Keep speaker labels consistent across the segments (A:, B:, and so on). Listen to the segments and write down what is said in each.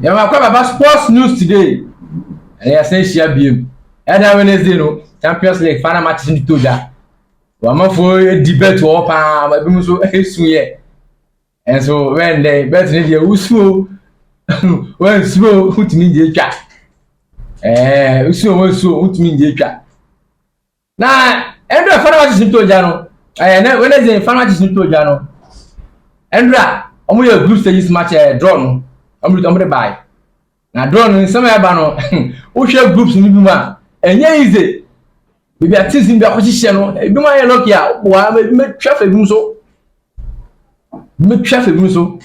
A: Yeah, we talk about sports news today. And I say share BM. Every Wednesday, no Champions League final matches in Toja. We am for a debate or pa, but we so esu and so when they bet in the usu, when slow, who to me the twa. Usu who to me the twa. Na every final matches in Toja no. Wednesday final matches in Toja no. Endra, omo your group stages match draw no. Omo dey buy. Na draw no some eba no. Wo hwe groups ni bi ma. Enye easy. Bibi atisi bi akohihye no. Ebi ma ye lucky a, wa me twa fa bi mu so. Me twa fa bi mu so.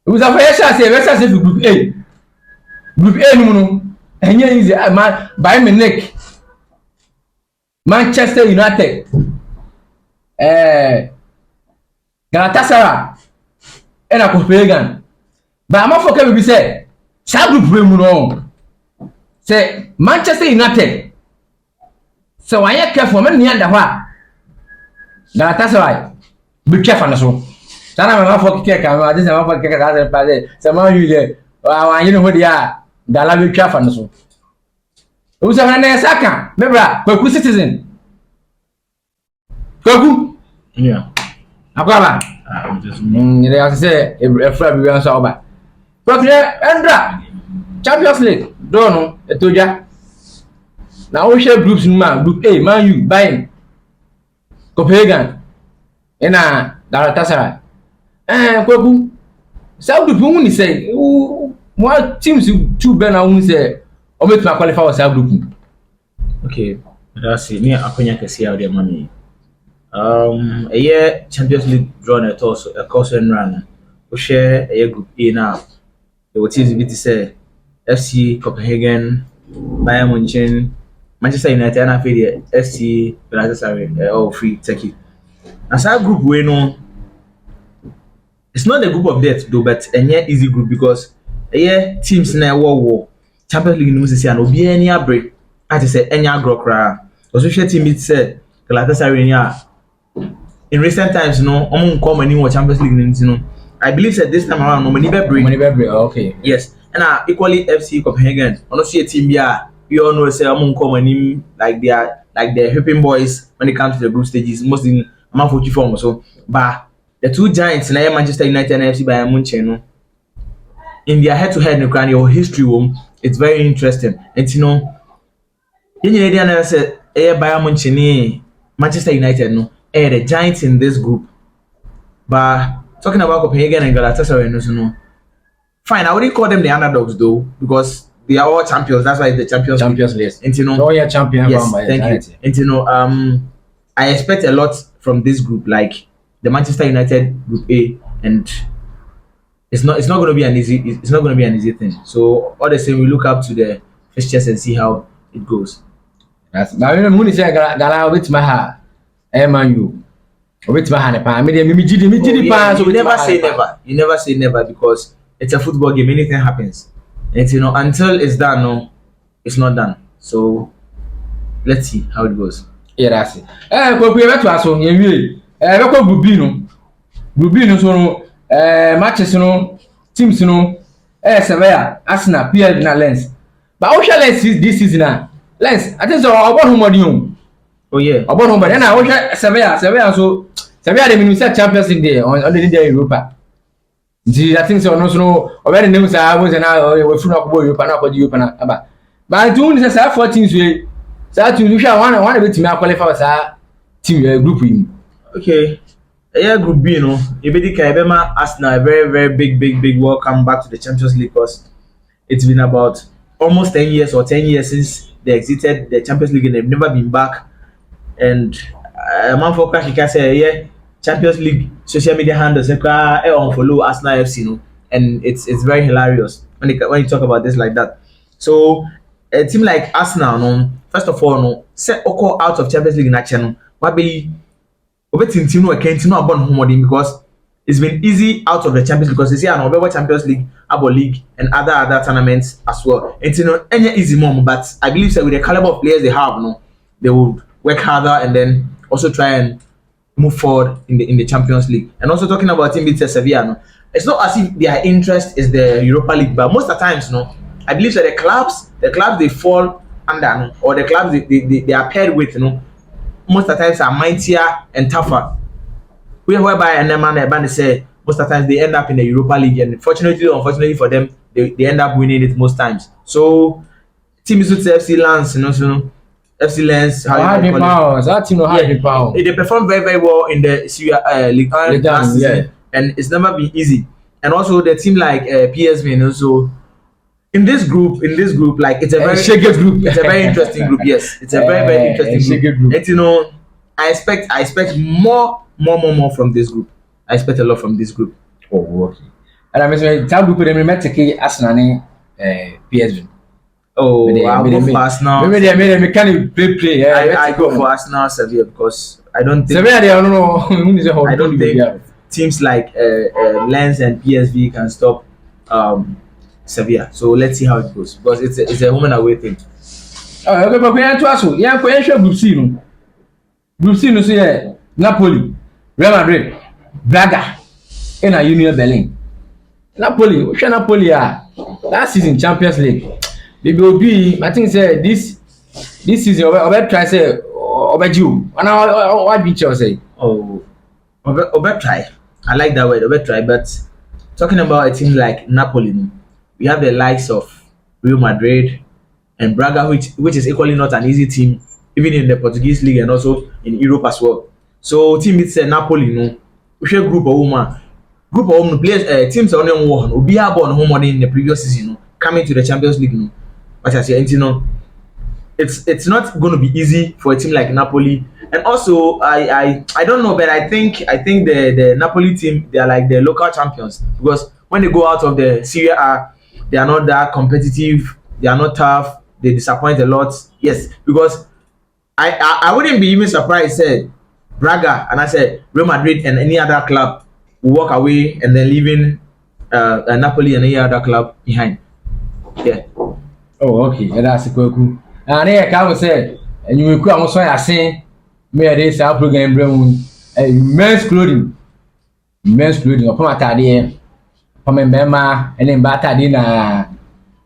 A: We za fa ye sha say group A. Group A ni mu no. Enye easy. Bayern Munich. Manchester United. Galatasaray and Copenhagen. But I'm for we say, sa group we no. Say Manchester United. So when you careful, man, near the wa. Galatasaray. Be careful na so. Sana me for keke ka, I just am for keke ka say say man you there. Wa you know what they are. Gala be careful na so. We say na saka, me bra, Kwaku citizen. Kwaku.
B: Yeah.
A: Akwaba. They have to say a flag we answer over. But Endra Champions League, don't know, a Toja. Now we share groups in man, group A, Man U, Bayern, Copenhagen, and Galatasaray. Kwaku, South Group, who say, what teams two better who say, or make my qualify for South Group.
B: Okay, that's it. Me, I can see how their money. A year Champions League drawn at also a course and run. We share a group A now. The what is it say FC Copenhagen, Bayern Munich, Manchester United, and I feel the FC Galatasaray all free Turkey. As our group we know, it's not a group of death though, but a near easy group because a year teams in a war Champions League news is an obi any break. I just say any agrokra. Also share team it said Galatasaray in recent times, you know, come and Champions League, you know. I believe that this time around, no money break.
A: Okay.
B: Yes, and equally FC Copenhagen. Honestly, a team, yeah, we all know say come and like they are like the helping boys when it comes to the group stages. Mostly, I'm for form so. But the two giants, Manchester United and FC Bayern Munich, you know, in their head-to-head in your history, it's very interesting. And you know, in the idea, say, Bayern Munich, Manchester United, no. The giants in this group, but talking about Copenhagen and Galatasaray, no, fine. I wouldn't call them the underdogs though, because they are all champions. That's why it's the
A: Champions League.
B: And you know,
A: so you're champion.
B: Yes, thank you. And you know, I expect a lot from this group, like the Manchester United Group A, and it's not going to be an easy thing. So all the same, we look up to the fixtures and see how it goes.
A: That's now you know, Mooney say Gala with my heart. Man U. With my hand, pa. Me pa. So
B: you never say never. You never say never because it's a football game. Anything happens. And you know, until it's done, no, it's not done. So let's see how it goes.
A: Yeah, that's it. Kwaku e beto aso ye wie. Be ko Group B no. Group B no so no matches no, teams no, Sevilla, Arsenal, PSV and Lens. But how shall Lens this season Lens, I think so about who money.
B: Oh yeah.
A: About home, but then I watch Sevilla so Sevilla they mean Champions League there on the day Europa. I think so no already names are was now we full up Europa now for the Europa na. But doing this 14 way. So to you one bit me qualify for team group him.
B: Okay. Yeah, Group B, you know. Ibedi Kaibema Arsenal a very big welcome back to the Champions League because it's been about almost 10 years or 10 years since they exited the Champions League and they've never been back. And a man for crash can say, yeah, Champions League social media handles on follow Arsenal FC, you know, and it's very hilarious when you talk about this like that. So a team like Arsenal, no, first of all, no, set Oko out of Champions League in action, what be team no can't no about home because it's been easy out of the Champions League because you see an over Champions League, Abo League, and other tournaments as well. It's any easy mom, but I believe that with the caliber of players they have, no, they would work harder and then also try and move forward in the Champions League. And also talking about team beats Sevilla, no, it's not as if their interest is the Europa League, but most of the times, no, I believe that the clubs they fall under, no, or the clubs they are paired with, you know, most of the times are mightier and tougher. Whereby and man say most of the times they end up in the Europa League, and fortunately or unfortunately for them, they end up winning it most times. So teams with FC Lens, you know, so FC Lens,
A: how you call it? That team no high power.
B: They perform very very well in the Syria League last season, and it's never been easy. And also the team like PSV, you know, so in this group, like it's a very
A: group.
B: It's a very interesting group. Yes, it's a very interesting group. And you know, I expect more from this group. I expect a lot from this group.
A: Oh, okay. And I'm saying that group they met take Arsenal PSV.
B: Oh, I'll go for Arsenal.
A: Maybe they can play.
B: I go for Arsenal Sevilla because I don't think
A: Sevilla. I don't know.
B: I don't think teams like Lens and PSV can stop Sevilla. So let's see how it goes because it's a home and away thing.
A: Okay, but we are to ask you. Yeah, we show Group C. Group C, no say Napoli, Real Madrid, Braga, and Union Berlin. Napoli, we show Napoli last season Champions League. They will be. I think say this season. Obe try say Obe Jew. And now what did you say?
B: Oh, Obe try. I like that word. Obe try. But talking about a team like Napoli, we have the likes of Real Madrid and Braga, which is equally not an easy team, even in the Portuguese league and also in Europe as well. So team it's Napoli, we share group of players. Teams are only one. We have on home in the previous season, coming to the Champions League, But as you know, it's not going to be easy for a team like Napoli. And also, I don't know, but I think the Napoli team, they are like the local champions because when they go out of the Serie A, they are not that competitive. They are not tough. They disappoint a lot. Yes, because I wouldn't be even surprised said Braga and I said Real Madrid and any other club will walk away and then leaving Napoli and any other club behind. Yeah.
A: Oh, okay. That's cool. And I can say, and you will come also as saying, may this our program bring men's clothing upon my tadi, upon my mema, and then batadi na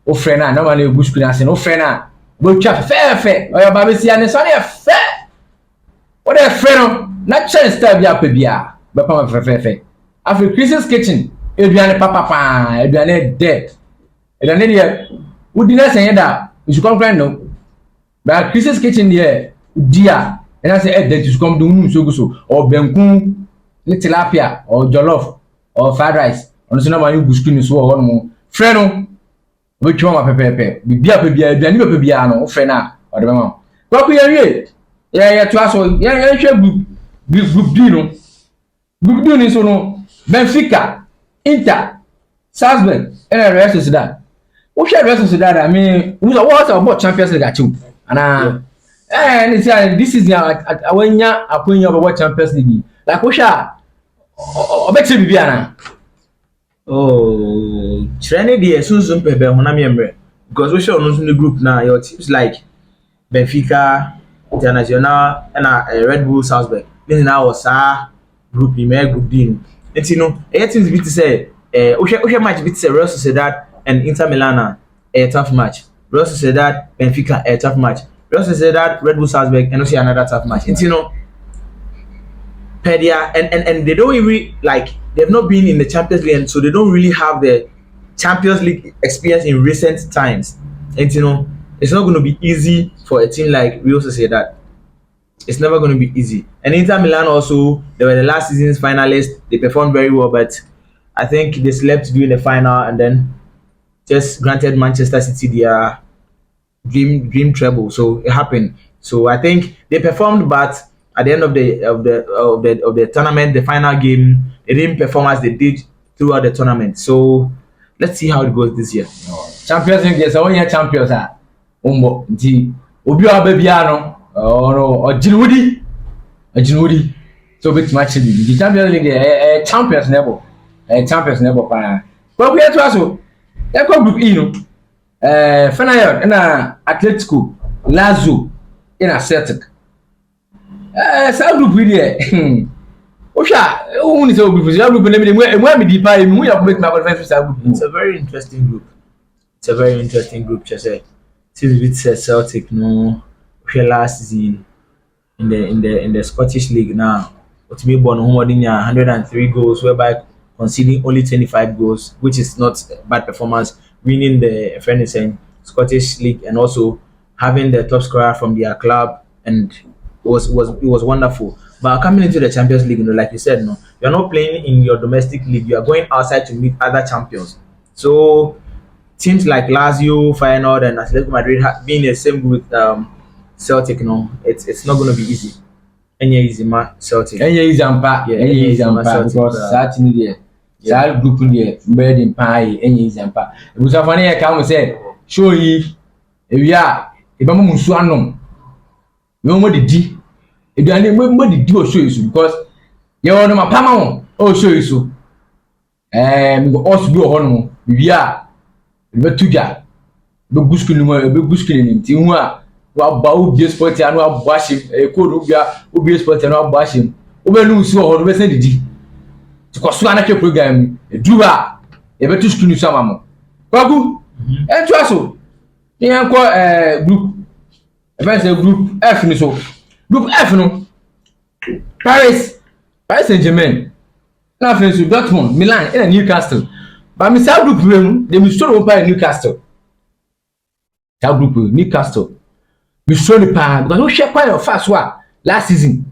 A: ofrena. Normally, bush could answer no frena. But fair, or your baby see and it's only a fair. What a friend, not chance to be up a beer, but fair. After Christmas kitchen, it'll be a papa, it'll be a dead. And then here, would not say that you should come grand no. But Christmas kitchen there, dear, and I say that you should come to so or benku, tilapia, or jollof, or fried rice, on the number you bush clean so one more. Friend, which one my pepe, be up a beer, be a new piano, friend, or the mama. What we are yeah, to us, group Dino. Group Dino is no Benfica, Inter, Salzburg, and the rest is that. What shall rest of that? I mean, what's about Champions League at you? And this is when you're appointing about Champions League. Like, what shall I bet you be Anna?
B: Oh, training the Susan Pepe Honami, because we show in the group now. Your teams like Benfica, International, and Red Bull Salzburg. This is now our group B, group D. And you know, it seems to say, Osha match beats Real Sociedad and Inter Milan, a tough match. Real Sociedad, Benfica, a tough match. Real Sociedad, Red Bull Salzburg, and also another tough match. And you know, Pedia, and they don't really like, they've not been in the Champions League, and so they don't really have the Champions League experience in recent times. And you know, it's not going to be easy for a team like Real Sociedad. It's never going to be easy. And Inter Milan also, they were the last season's finalists. They performed very well, but I think they slept during the final and then just granted Manchester City their dream treble. So it happened. So I think they performed, but at the end of the tournament, the final game, they didn't perform as they did throughout the tournament. So let's see how it goes this year.
A: Champions League, yes, only champions are. Nti obi wa babiano or Jinwoody. So bit match the Champions League champions never. Champions never pa. But we have to also that group E no. Feyenoord and Atletico, Lazio in a Celtic. Some group we there. Osha, who is a group? Is a group name? Where me the pie? We are making our first group.
B: It's a very interesting group. It's a very interesting group, Chese. Since with Celtic, no, last season in the Scottish League now, to be born home 103 goals, whereby conceding only 25 goals, which is not bad performance, winning the friend saying Scottish League and also having the top scorer from their club, and it was wonderful. But coming into the Champions League, like you said, no, you're not playing in your domestic league. You are going outside to meet other champions. So teams like Lazio, Feyenoord, and Atletico Madrid being the same group with Celtic, it's not going to be easy. Any easy, ma Celtic.
A: Any easy ampa, any easy ampa because that in there, that group in there, bed in pie, any easy ampa. It was a funny account say, show ye, if you are, if I'm Musuanum, no more the D. If you are more the D will show you because you are my Pamon, oh, show you so. We will also do a honor, we are. Betuja be guskini mo be guskini ni ti hu a wa ba u bi sport anu abu ashim e ko do bia u bi sport anu abu ashim u be nu si ho do be send di ti ko so ana ke program e duru a e be tu skini sama mo kwagu e tu aso ni en ko group e be say group F ni so group F no Paris Saint-Germain na France Dortmund Milan and Newcastle. But me say group we they me show by Newcastle. That group Newcastle. We show the power because we share quite a fast one last season.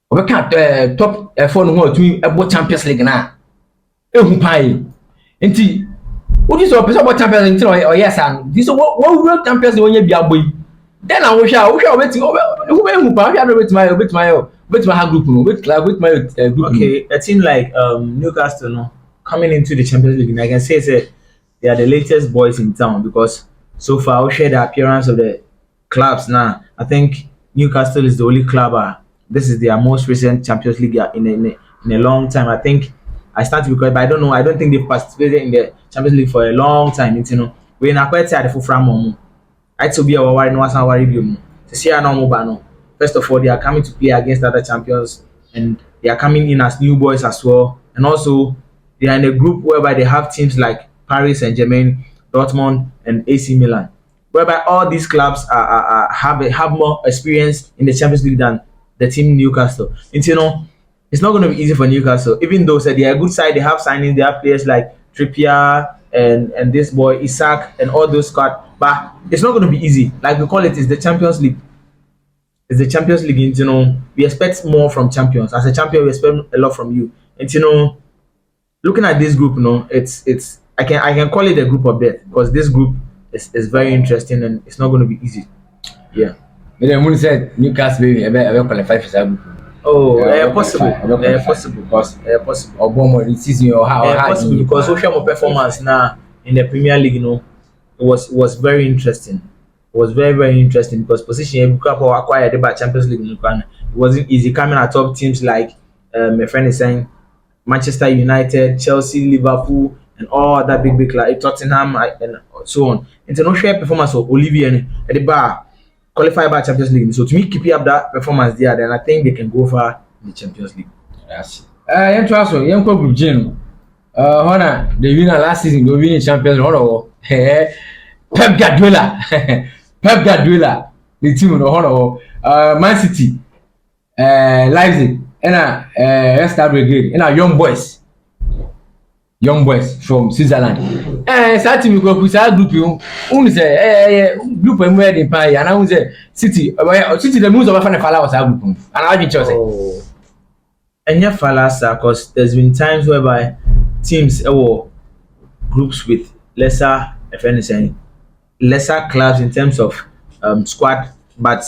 A: We can't top 4 no to about Champions League na. Ehun pai. Enti what is your person about Champions League or yes and this what Champions League when you be aboy. Then I we share wait who ehun pa we are wait my group no wait my group.
B: Okay, a team like Newcastle no coming into the Champions League, and I can say they are the latest boys in town because so far I'll share the appearance of the clubs now. I think Newcastle is the only club. This is their most recent Champions League in a long time. I think I start to be correct, but I don't know. I don't think they've participated in the Champions League for a long time. We're not quite tired of from I to be our worry no one worry you to see no. First of all, they are coming to play against other champions, and they are coming in as new boys as well, and also they are in a group whereby they have teams like Paris Saint-Germain, Dortmund, and AC Milan, whereby all these clubs have more experience in the Champions League than the team Newcastle. And it's not going to be easy for Newcastle, even though they are a good side. They have signings, they have players like Trippier and this boy Isaac and all those squad, but it's not going to be easy. Like we call it, it's the Champions League. It's the Champions League. And, we expect more from champions. As a champion, we expect a lot from you. And looking at this group, it's I can call it a group of death because this group is very interesting and it's not going to be easy. Yeah.
A: But then when said Newcastle will qualify for that group.
B: Oh, possible. Possible because possible.
A: Or more in season or how
B: possible because social performance now in the Premier League, it was very interesting. It was very, very interesting because position acquired by Champions League it wasn't easy coming at top teams like my friend is saying Manchester United, Chelsea, Liverpool, and all that big like Tottenham and so on. International performance of Olivier at the bar qualified by Champions League. So to me, keep up that performance there, then I think they can go far in the Champions League.
A: Yes. Young group Jim. Honor the winner last season, the winning champions. Honor Pep Guardiola, the team of honor Man City, Leipzig. And let's start again. And young boys from Switzerland. Starting with group you. Only say group where they pay. And I will say City. City the moves of a fan was our group. And I think Chelsea.
B: And yeah, falasa because there's been times whereby teams or groups with lesser, if anything, lesser clubs in terms of squad, but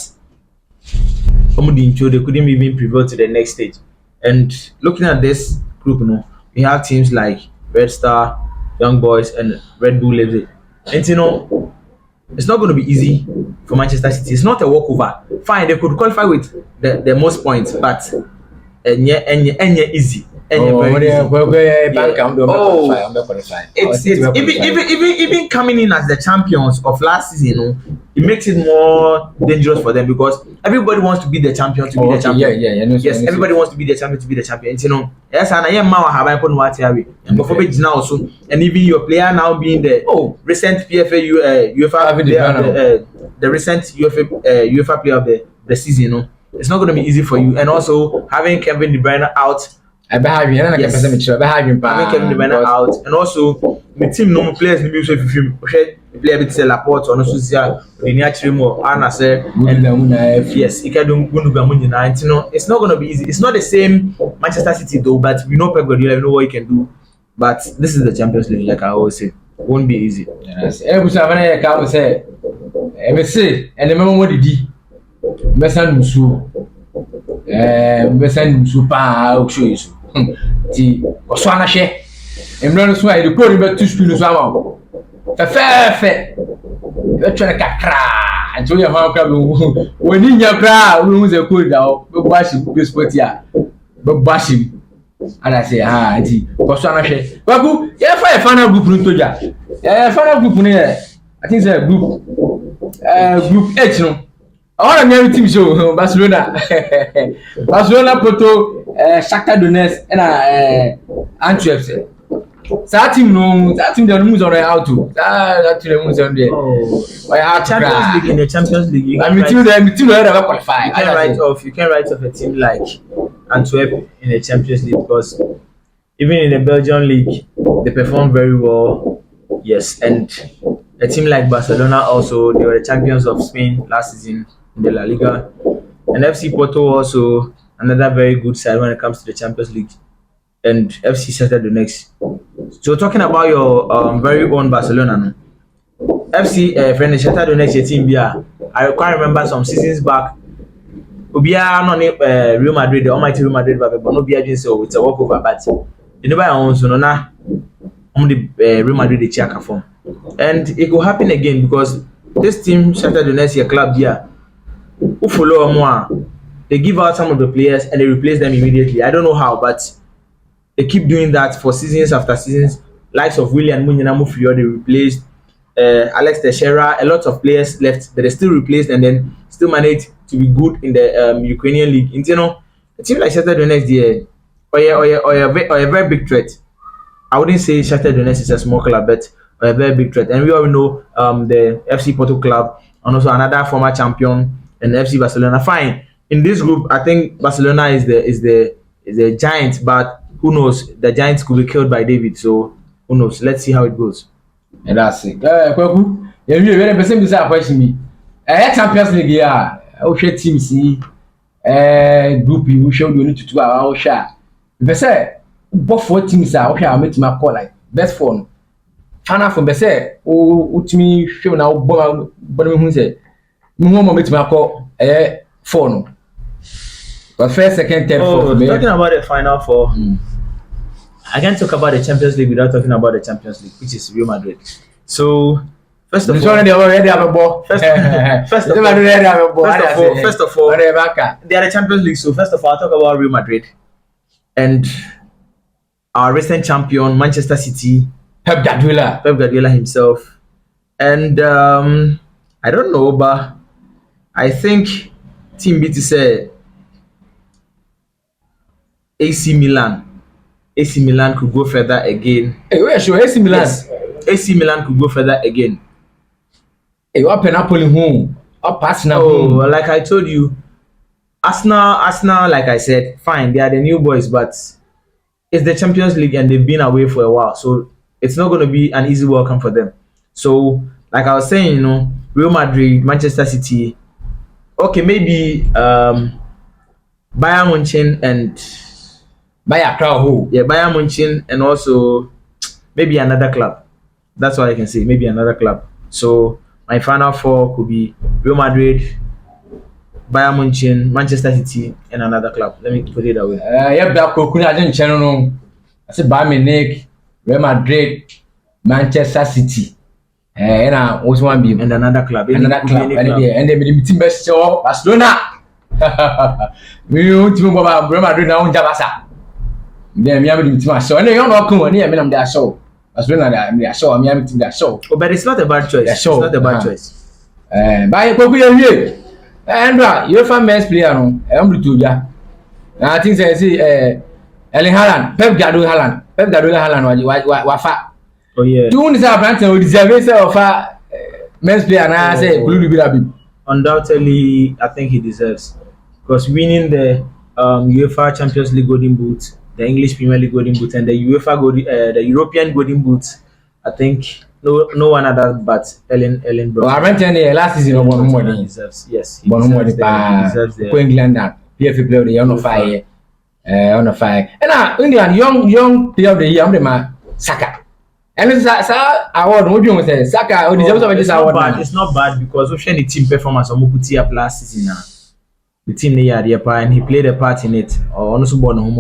B: they couldn't even prevail to the next stage. And looking at this group, we have teams like Red Star, Young Boys, and Red Bull Leipzig. And it's not going to be easy for Manchester City. It's not a walkover. Fine, they could qualify with the most points, but and easy. Even coming in as the champions of last season, you know, it makes it more dangerous for them because everybody wants to be the champion to be the champion. Yes, everybody wants to be the champion to be the champion. You know, yes, and I am now have I put what here and before me now also, and even your player now being the recent PFA UEFA the recent UEFA player of the season, you know, it's not going to be easy for you. And also having Kevin De Bruyne out. Having Kevin De Bruyne out, and also the team no players maybe so if you play a bit Laporte or no social the near more Anna say and yes you can do and you know it's not going to be easy. It's not the same Manchester City though, but we know Pep Guardiola, we know what he can do, but this is the Champions League, like I always say, it won't be easy.
A: Yes, every time I can say and the moment did Messan Musu Messan Musu show you ti oswana hye emre so ayi ko ri be tu screen so ama fe e twa kakra anjo ye ha kra woni nya kra wo ze ko da be bashi be sport ya be bashi ana say ha ti oswana hye babu ye fa final group no toja final group no I think say group H no I want to team show Barcelona Porto Shakhtar Donetsk and Antwerp. That team they move on out to. That team moves on there.
B: Champions League in the Champions League.
A: I mean, team never qualify.
B: You can write off a team like Antwerp in the Champions League because even in the Belgian league they perform very well. Yes, and a team like Barcelona also, they were the champions of Spain last season in the La Liga, and FC Porto also another very good side when it comes to the Champions League, and FC Shakhtar Donetsk. So talking about your very own Barcelona, FC friend Shakhtar Donetsk team here, I quite remember some seasons back. Obia no Real Madrid, the almighty Real Madrid, but no Obia didn't say it's a walkover, but you never own so na the Real Madrid the check form, and it could happen again because this team Shakhtar Donetsk club here. Who follow more? They give out some of the players and they replace them immediately. I don't know how, but they keep doing that for seasons after seasons. Likes of William Munyana Mufio, they replaced Alex Teixeira. A lot of players left, but they still replaced and then still managed to be good in the Ukrainian league. And, you know, a team like Shakhtar Donetsk, or a very big threat. I wouldn't say Shakhtar Donetsk is a small club, but a very big threat. And we all know the FC Porto club and also another former champion. And FC Barcelona, fine. In this group, I think Barcelona is the giant, but who knows? The Giants could be killed by David, so who knows? Let's see how it goes.
A: And that's it. Kwaku, you very person be say question me. Champions League yeah. O share team see group you show you need to do our share. Be say both four teams are okay, I make my call like best phone. Final from be say o ultimi show na bo me hu say no make my call phone. But first, second, third, fourth.
B: Talking about the final four, I can't talk about the Champions League without talking about the Champions League, which is Real Madrid. So, first of all,
A: they already have a ball.
B: First of all, they are the Champions League. So, first of all, I'll talk about Real Madrid and our recent champion, Manchester City,
A: Pep
B: Guardiola himself. And I don't know, but I think Team B to say AC Milan could go further again.
A: Hey, where sure AC Milan?
B: Yes, AC Milan could go further again.
A: Hey, what Napoli home? Up Arsenal home.
B: Like I told you, Arsenal, like I said, fine, they are the new boys, but it's the Champions League and they've been away for a while, so it's not going to be an easy welcome for them. So, like I was saying, you know, Real Madrid, Manchester City, okay, maybe Bayern Munich and Bayern Munich and also maybe another club. That's what I can say. Maybe another club. So my final four could be Real Madrid, Bayern Munich, Manchester City, and another club. Let me put it that way.
A: I said Bayern Munich, Real Madrid, Manchester City. And I was one be
B: and another club.
A: And the team best show Barcelona. We want to Real Madrid now. Jabasa. then me am team show and you no come and me am dey show as well na dey show me am team dey show
B: oh but it's not a bad choice. It's not a bad choice.
A: By Koku Ye Andra UEFA men's player no am to ja I think say Erling Haaland Pep Guardiola Haaland wa
B: oh yeah
A: do you say Brandon we deserve say of men's player na say Kulu bi that
B: undoubtedly I think he deserves because winning the UEFA Champions League Golden Boot, the English Premier League Golden Boot, and the UEFA the European Golden Boot, I think no one other but Ellen Brown.
A: I mentioned last season
B: he deserves. Yes, he deserves the
A: England that PSV player of the year on fire, on fire. And now England young player of the year, I'm the man Saka. And it's award. What do you say? Saka or deserves of this award.
B: It's not bad because we've seen the team performance on Mukuti up last season now. The team they had and he played a part in it. Or also born home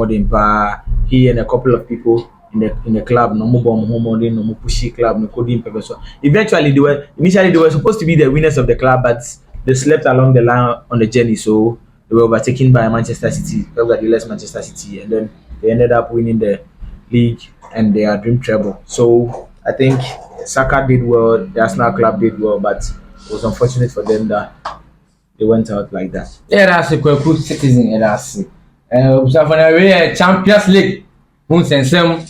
B: he and a couple of people in the club, no more bomb home no more pushy club, no coding paper. So eventually they were supposed to be the winners of the club, but they slept along the line on the journey. So they were overtaken by Manchester City, Manchester City, and then they ended up winning the league and their dream treble. So I think Saka did well, the Arsenal club did well, but it was unfortunate for them that they went out like that.
A: Yeah, that's a good citizen. Yeah, that's it. So for the Champions League, who sends them,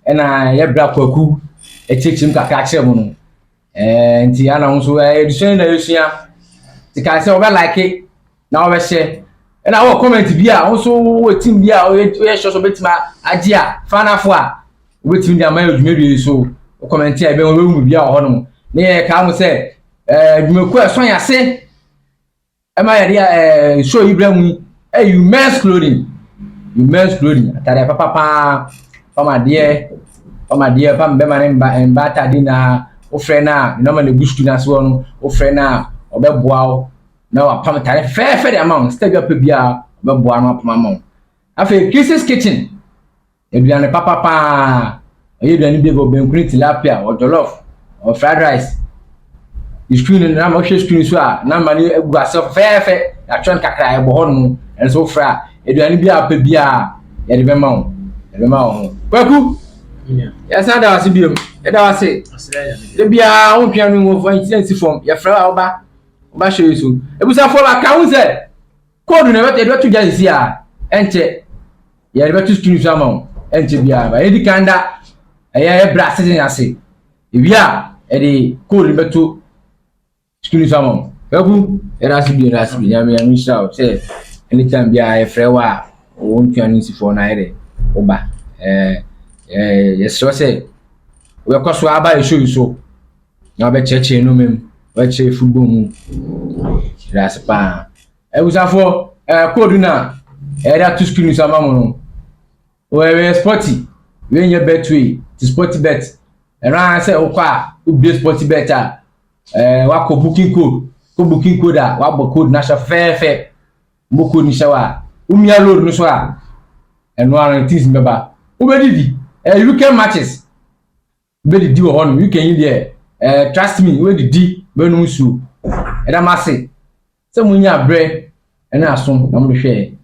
A: and I brought Kwaku, a teaching Kakache, and Tiana also a the Kaka say like it. Now we share, and I will comment to be also a team here. We show some bit my idea. Fan for waiting their marriage maybe so. Comment here, be we be our home. Near come say, you question ya say. Am I there? Show you blame hey, you men's clothing. You men's clothing. Tare papa my dear, pam be man and bata dina o friend na normally bush to na so no o friend na obeboa na pam tare fair the amount stay up bia obeboa no pam amount. Afi Chris's kitchen. Eduane papa e eduane bi go benkuri tilapia or jollof or fried rice. The screen na mo screen so a na mani egu asef fair ya tron kakra e bo honu en so fra eduane bi apa bia ya de be ma wo Kwaku ya sa da wase biom e da wase de bia won twa no wo fancy form ya fra oba show so ebusa for account say code na be to just a enche ya de be to screen so ma enche bia ba edi kanda ya bra citizen ase e bia e de code be to screen so ma Kwaku e da se bi ya me shout say anytime bia e fra wa won twa no si for na ere oba yes so say we cause we aba show you so na be cheche no mem we che football mu that's pa e we for code na e da to screen so ma no we sporty we nye betway to sporty bet e ran say o kwa u be sporty bet wa ko booking code a wa bo code na sha fe mo code ni sha wa umia load no so a eno aran things mbeba ubedidi weekend matches ubedidi wo hono weekend yi there trust me ubedidi benu su e da mase se munya bre e na aso na mo hwe